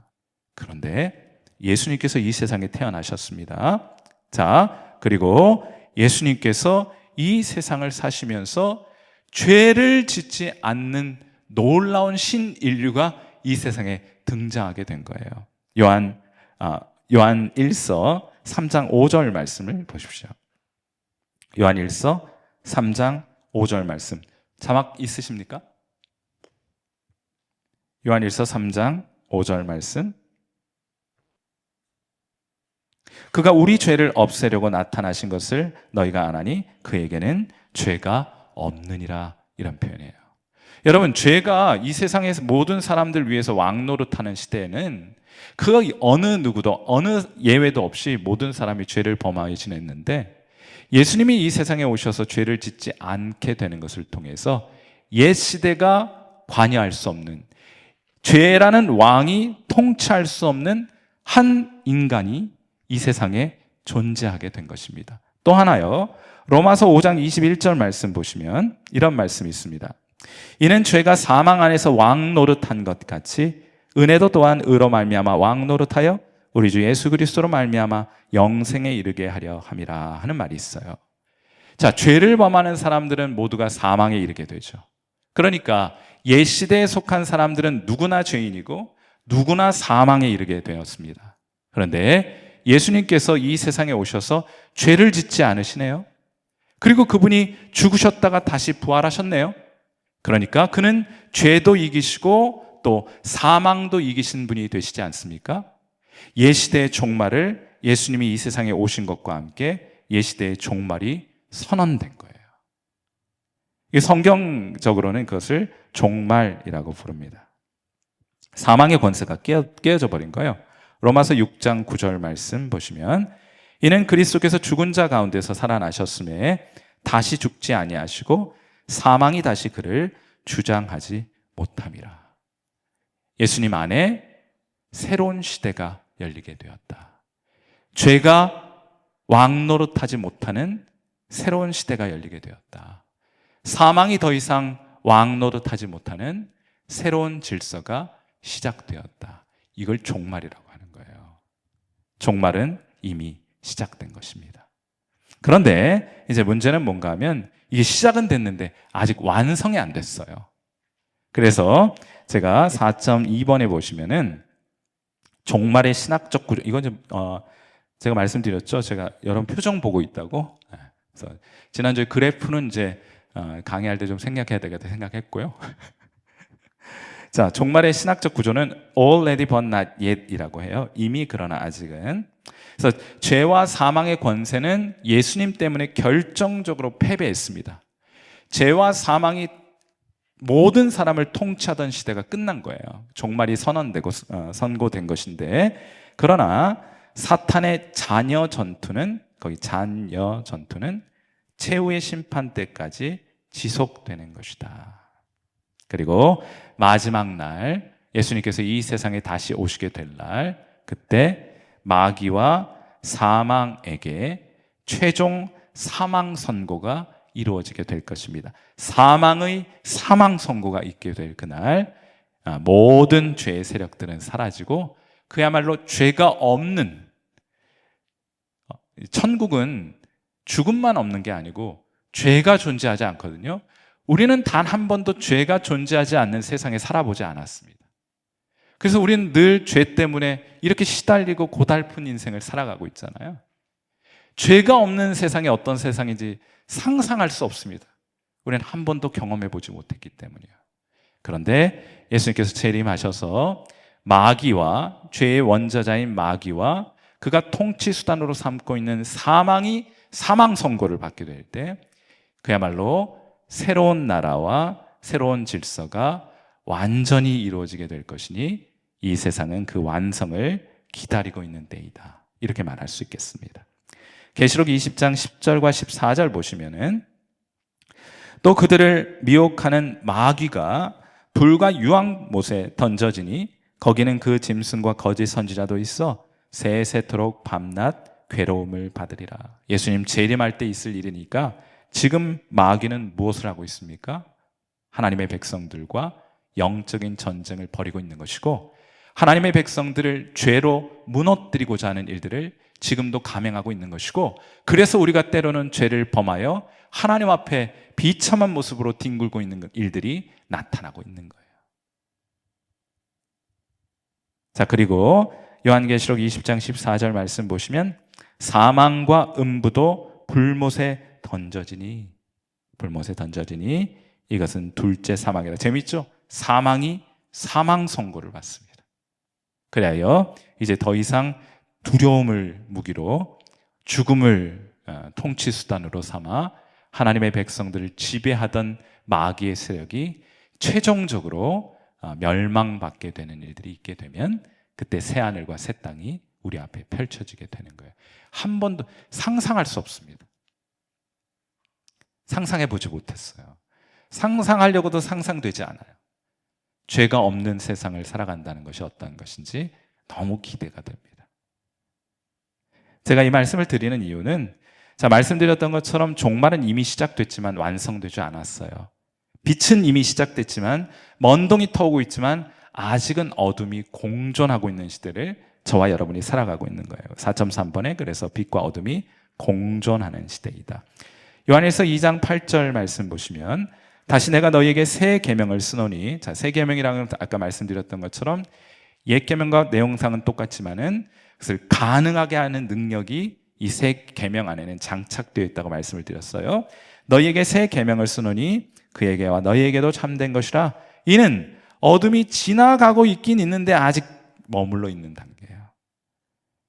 그런데 예수님께서 이 세상에 태어나셨습니다. 자, 그리고 예수님께서 이 세상을 사시면서 죄를 짓지 않는 놀라운 신인류가 이 세상에 등장하게 된 거예요. 요한 1서 3장 5절 말씀을 보십시오. 요한 1서 3장 5절 말씀. 자막 있으십니까? 요한 1서 3장 5절 말씀. 그가 우리 죄를 없애려고 나타나신 것을 너희가 아나니 그에게는 죄가 없느니라, 이런 표현이에요. 여러분, 죄가 이 세상에서 모든 사람들 위해서 왕노릇하는 시대에는 그 어느 누구도, 어느 예외도 없이 모든 사람이 죄를 범하여 지냈는데, 예수님이 이 세상에 오셔서 죄를 짓지 않게 되는 것을 통해서 옛 시대가 관여할 수 없는, 죄라는 왕이 통치할 수 없는 한 인간이 이 세상에 존재하게 된 것입니다. 또 하나요, 로마서 5장 21절 말씀 보시면 이런 말씀이 있습니다. 이는 죄가 사망 안에서 왕노릇한 것 같이 은혜도 또한 의로 말미암아 왕노릇하여 우리 주 예수 그리스도로 말미암아 영생에 이르게 하려 함이라 하는 말이 있어요. 자, 죄를 범하는 사람들은 모두가 사망에 이르게 되죠. 그러니까 옛 시대에 속한 사람들은 누구나 죄인이고 누구나 사망에 이르게 되었습니다. 그런데 예수님께서 이 세상에 오셔서 죄를 짓지 않으시네요. 그리고 그분이 죽으셨다가 다시 부활하셨네요. 그러니까 그는 죄도 이기시고 또 사망도 이기신 분이 되시지 않습니까? 옛시대의 종말을 예수님이 이 세상에 오신 것과 함께 옛시대의 종말이 선언된 거예요. 성경적으로는 그것을 종말이라고 부릅니다. 사망의 권세가 깨어져 버린 거예요. 로마서 6장 9절 말씀 보시면 이는 그리스도께서 죽은 자 가운데서 살아나셨음에 다시 죽지 아니하시고 사망이 다시 그를 주장하지 못함이라. 예수님 안에 새로운 시대가 열리게 되었다. 죄가 왕노릇하지 못하는 새로운 시대가 열리게 되었다. 사망이 더 이상 왕노릇하지 못하는 새로운 질서가 시작되었다. 이걸 종말이라고 하는 거예요. 종말은 이미 시작된 것입니다. 그런데 이제 문제는 뭔가 하면 이게 시작은 됐는데 아직 완성이 안 됐어요. 그래서 제가 4.2번에 보시면은 종말의 신학적 구조, 이건 좀 제가 말씀드렸죠. 제가 여러분 표정 보고 있다고. 그래서 지난주에 그래프는 이제 강의할 때 좀 생략해야 되겠다 생각했고요. 자, 종말의 신학적 구조는 already but not yet 이라고 해요. 이미 그러나 아직은. 그래서 죄와 사망의 권세는 예수님 때문에 결정적으로 패배했습니다. 죄와 사망이 모든 사람을 통치하던 시대가 끝난 거예요. 종말이 선언되고 선고된 것인데, 그러나 사탄의 잔여 전투는, 거기 잔여 전투는 최후의 심판 때까지 지속되는 것이다. 그리고 마지막 날 예수님께서 이 세상에 다시 오시게 될 날, 그때 마귀와 사망에게 최종 사망 선고가 이루어지게 될 것입니다. 사망의 사망 선고가 있게 될 그날 모든 죄의 세력들은 사라지고 그야말로 죄가 없는, 천국은 죽음만 없는 게 아니고 죄가 존재하지 않거든요. 우리는 단 한 번도 죄가 존재하지 않는 세상에 살아보지 않았습니다. 그래서 우리는 늘 죄 때문에 이렇게 시달리고 고달픈 인생을 살아가고 있잖아요. 죄가 없는 세상이 어떤 세상인지 상상할 수 없습니다. 우리는 한 번도 경험해 보지 못했기 때문이에요. 그런데 예수님께서 재림하셔서 마귀와 죄의 원자자인 마귀와 그가 통치 수단으로 삼고 있는 사망이 사망 선고를 받게 될 때 그야말로 새로운 나라와 새로운 질서가 완전히 이루어지게 될 것이니 이 세상은 그 완성을 기다리고 있는 때이다. 이렇게 말할 수 있겠습니다. 계시록 20장 10절과 14절 보시면은 또 그들을 미혹하는 마귀가 불과 유황못에 던져지니 거기는 그 짐승과 거짓 선지자도 있어 세세토록 밤낮 괴로움을 받으리라. 예수님 재림할 때 있을 일이니까 지금 마귀는 무엇을 하고 있습니까? 하나님의 백성들과 영적인 전쟁을 벌이고 있는 것이고 하나님의 백성들을 죄로 무너뜨리고자 하는 일들을 지금도 감행하고 있는 것이고 그래서 우리가 때로는 죄를 범하여 하나님 앞에 비참한 모습으로 뒹굴고 있는 일들이 나타나고 있는 거예요. 자, 그리고 요한계시록 20장 14절 말씀 보시면 사망과 음부도 불못에 던져지니 이것은 둘째 사망이다. 재밌죠? 사망이 사망 선고를 받습니다. 그래야 이제 더 이상 두려움을 무기로 죽음을 통치 수단으로 삼아 하나님의 백성들을 지배하던 마귀의 세력이 최종적으로 멸망받게 되는 일들이 있게 되면 그때 새하늘과 새 땅이 우리 앞에 펼쳐지게 되는 거예요. 한 번도 상상할 수 없습니다. 상상해 보지 못했어요. 상상하려고도 상상되지 않아요. 죄가 없는 세상을 살아간다는 것이 어떤 것인지 너무 기대가 됩니다. 제가 이 말씀을 드리는 이유는 말씀드렸던 것처럼 종말은 이미 시작됐지만 완성되지 않았어요. 빛은 이미 시작됐지만 먼 동이 터오고 있지만 아직은 어둠이 공존하고 있는 시대를 저와 여러분이 살아가고 있는 거예요. 4.3번에 그래서 빛과 어둠이 공존하는 시대이다. 요한일서 2장 8절 말씀 보시면 다시 내가 너희에게 새 계명을 쓰노니 새 계명이라는 건 아까 말씀드렸던 것처럼 옛 계명과 내용상은 똑같지만은 그것을 가능하게 하는 능력이 이 새 계명 안에는 장착되어 있다고 말씀을 드렸어요. 너희에게 새 계명을 쓰노니 그에게와 너희에게도 참된 것이라 이는 어둠이 지나가고 있긴 있는데 아직 머물러 있는 단계예요.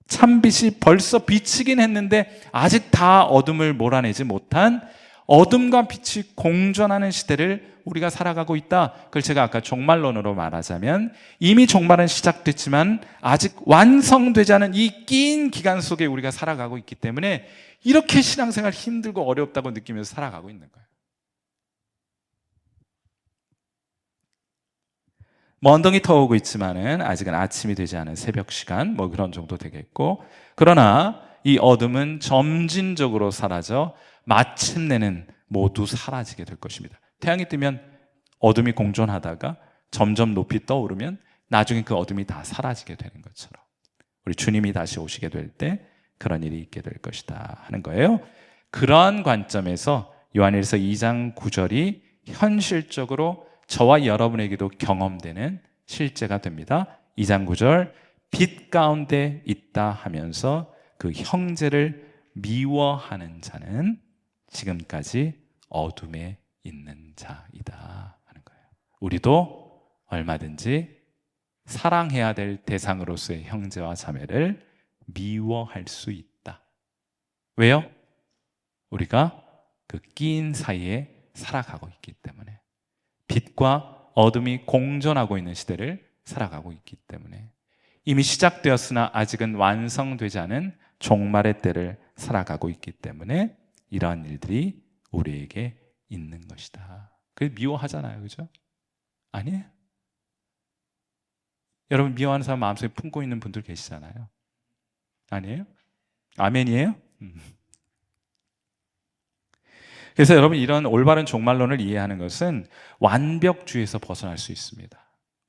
참빛이 벌써 비치긴 했는데 아직 다 어둠을 몰아내지 못한 어둠과 빛이 공존하는 시대를 우리가 살아가고 있다. 그걸 제가 아까 종말론으로 말하자면 이미 종말은 시작됐지만 아직 완성되지 않은 이 긴 기간 속에 우리가 살아가고 있기 때문에 이렇게 신앙생활 힘들고 어렵다고 느끼면서 살아가고 있는 거예요. 먼 동이 터오고 있지만은 아직은 아침이 되지 않은 새벽 시간 그런 정도 되겠고 그러나 이 어둠은 점진적으로 사라져 마침내는 모두 사라지게 될 것입니다. 태양이 뜨면 어둠이 공존하다가 점점 높이 떠오르면 나중에 그 어둠이 다 사라지게 되는 것처럼 우리 주님이 다시 오시게 될 때 그런 일이 있게 될 것이다 하는 거예요. 그러한 관점에서 요한일서 2장 9절이 현실적으로 저와 여러분에게도 경험되는 실제가 됩니다. 2장 9절 빛 가운데 있다 하면서 그 형제를 미워하는 자는 지금까지 어둠에 있는 자이다 하는 거예요. 우리도 얼마든지 사랑해야 될 대상으로서의 형제와 자매를 미워할 수 있다. 왜요? 우리가 그 끼인 사이에 살아가고 있기 때문에 빛과 어둠이 공존하고 있는 시대를 살아가고 있기 때문에 이미 시작되었으나 아직은 완성되지 않은 종말의 때를 살아가고 있기 때문에 이러한 일들이 우리에게 있는 것이다. 그래서 미워하잖아요. 그죠? 아니에요? 여러분 미워하는 사람 마음속에 품고 있는 분들 계시잖아요. 아니에요? 아멘이에요? 그래서 여러분 이런 올바른 종말론을 이해하는 것은 완벽주의에서 벗어날 수 있습니다.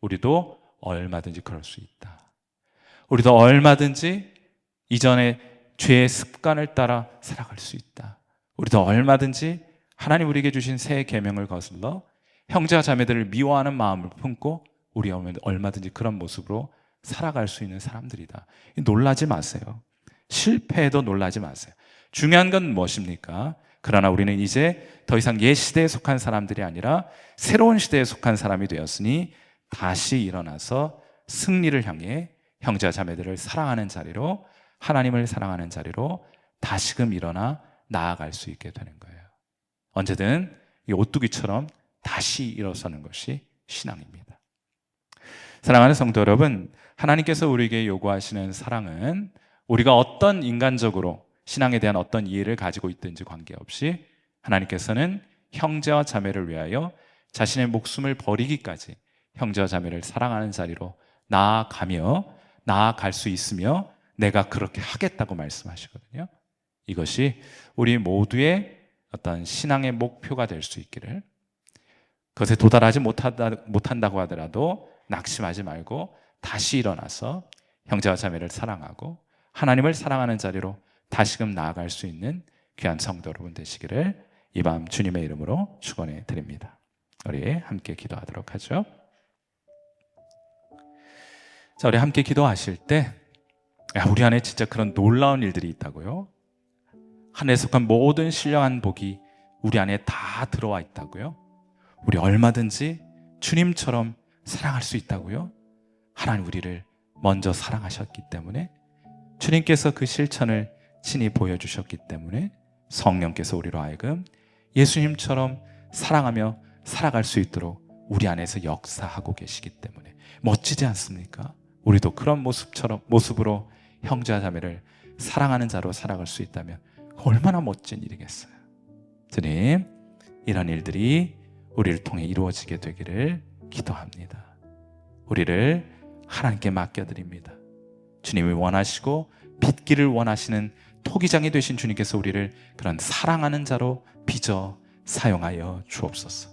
우리도 얼마든지 그럴 수 있다. 우리도 얼마든지 이전에 죄의 습관을 따라 살아갈 수 있다. 우리도 얼마든지 하나님 우리에게 주신 새 계명을 거슬러 형제와 자매들을 미워하는 마음을 품고 우리 얼마든지 그런 모습으로 살아갈 수 있는 사람들이다. 놀라지 마세요. 실패해도 놀라지 마세요. 중요한 건 무엇입니까? 그러나 우리는 이제 더 이상 옛 시대에 속한 사람들이 아니라 새로운 시대에 속한 사람이 되었으니 다시 일어나서 승리를 향해 형제와 자매들을 사랑하는 자리로, 하나님을 사랑하는 자리로 다시금 일어나 나아갈 수 있게 되는 거예요. 언제든 이 오뚜기처럼 다시 일어서는 것이 신앙입니다. 사랑하는 성도 여러분, 하나님께서 우리에게 요구하시는 사랑은 우리가 어떤 인간적으로 신앙에 대한 어떤 이해를 가지고 있든지 관계없이 하나님께서는 형제와 자매를 위하여 자신의 목숨을 버리기까지 형제와 자매를 사랑하는 자리로 나아갈 수 있으며 내가 그렇게 하겠다고 말씀하시거든요. 이것이 우리 모두의 어떤 신앙의 목표가 될 수 있기를, 그것에 도달하지 못한다고 하더라도 낙심하지 말고 다시 일어나서 형제와 자매를 사랑하고 하나님을 사랑하는 자리로 다시금 나아갈 수 있는 귀한 성도 여러분 되시기를 이 밤 주님의 이름으로 축원해 드립니다. 우리 함께 기도하도록 하죠. 자, 우리 함께 기도하실 때 우리 안에 진짜 그런 놀라운 일들이 있다고요? 하늘에 속한 모든 신령한 복이 우리 안에 다 들어와 있다고요? 우리 얼마든지 주님처럼 사랑할 수 있다고요? 하나님 우리를 먼저 사랑하셨기 때문에, 주님께서 그 실천을 친히 보여주셨기 때문에 성령께서 우리로 하여금 예수님처럼 사랑하며 살아갈 수 있도록 우리 안에서 역사하고 계시기 때문에 멋지지 않습니까? 우리도 그런 모습으로 형제와 자매를 사랑하는 자로 살아갈 수 있다면 얼마나 멋진 일이겠어요. 주님, 이런 일들이 우리를 통해 이루어지게 되기를 기도합니다. 우리를 하나님께 맡겨드립니다. 주님이 원하시고 빚기를 원하시는 토기장이 되신 주님께서 우리를 그런 사랑하는 자로 빚어 사용하여 주옵소서.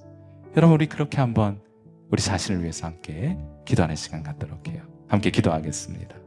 여러분, 우리 그렇게 한번 우리 자신을 위해서 함께 기도하는 시간 갖도록 해요. 함께 기도하겠습니다.